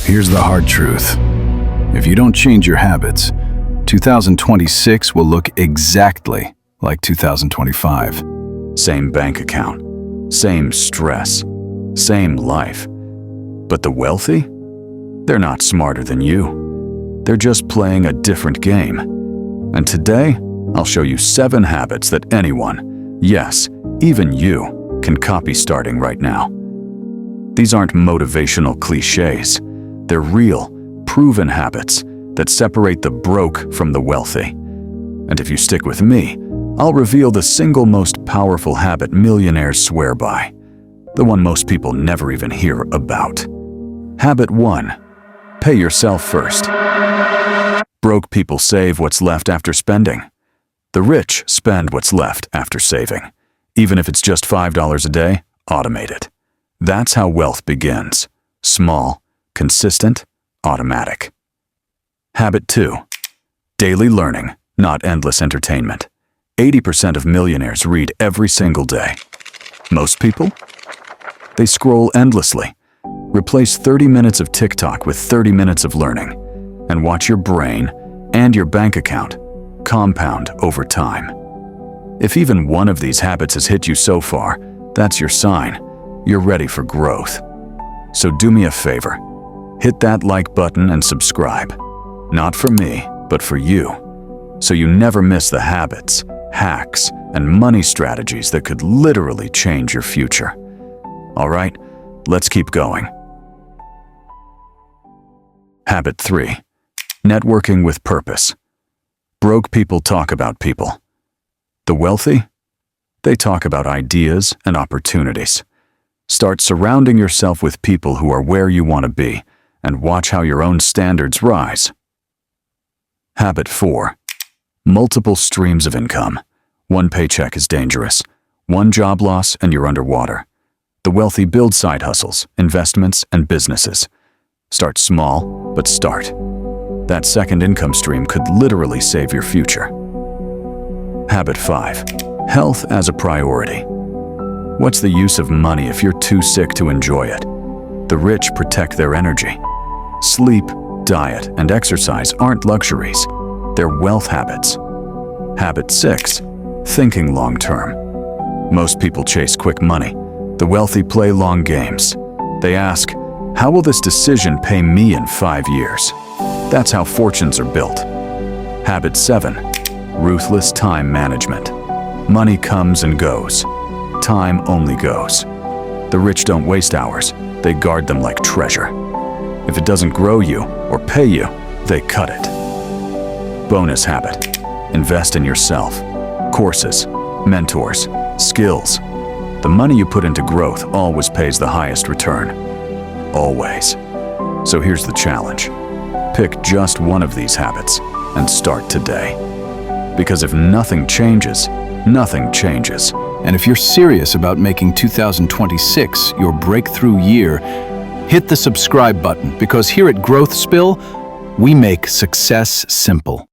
Here's the hard truth. If you don't change your habits, 2026 will look exactly like 2025. Same bank account, same stress, same life. But the wealthy? They're not smarter than you. They're just playing a different game. And today, I'll show you 7 habits that anyone, yes, even you, can copy starting right now. These aren't motivational cliches. They're real, proven habits that separate the broke from the wealthy. And if you stick with me, I'll reveal the single most powerful habit millionaires swear by, the one most people never even hear about. Habit 1. Pay yourself first. Broke people save what's left after spending. The rich spend what's left after saving. Even if it's just $5 a day, automate it. That's how wealth begins. Small, consistent, automatic. Habit 2. Daily learning, not endless entertainment. 80% of millionaires read every single day. Most people? They scroll endlessly. Replace 30 minutes of TikTok with 30 minutes of learning, and watch your brain and your bank account compound over time. If even one of these habits has hit you so far, that's your sign. You're ready for growth. So do me a favor. Hit that like button and subscribe. Not for me, but for you. So you never miss the habits, hacks, and money strategies that could literally change your future. All right, let's keep going. Habit 3. Networking with purpose. Broke people talk about people. The wealthy? They talk about ideas and opportunities. Start surrounding yourself with people who are where you want to be, and watch how your own standards rise. Habit 4. Multiple streams of income. One paycheck is dangerous. One job loss and you're underwater. The wealthy build side hustles, investments, and businesses. Start small, but start. That second income stream could literally save your future. Habit 5. Health as a priority. What's the use of money if you're too sick to enjoy it? The rich protect their energy. Sleep, diet, and exercise aren't luxuries. They're wealth habits. Habit 6. Thinking long-term. Most people chase quick money. The wealthy play long games. They ask, how will this decision pay me in 5 years? That's how fortunes are built. Habit 7. Ruthless time management. Money comes and goes. Time only goes. The rich don't waste hours. They guard them like treasure. If it doesn't grow you or pay you, they cut it. Bonus habit. Invest in yourself. Courses, mentors, skills. The money you put into growth always pays the highest return. Always. So here's the challenge. Pick just one of these habits and start today. Because if nothing changes, nothing changes. And if you're serious about making 2026 your breakthrough year, hit the subscribe button, because here at Growth Spill, we make success simple.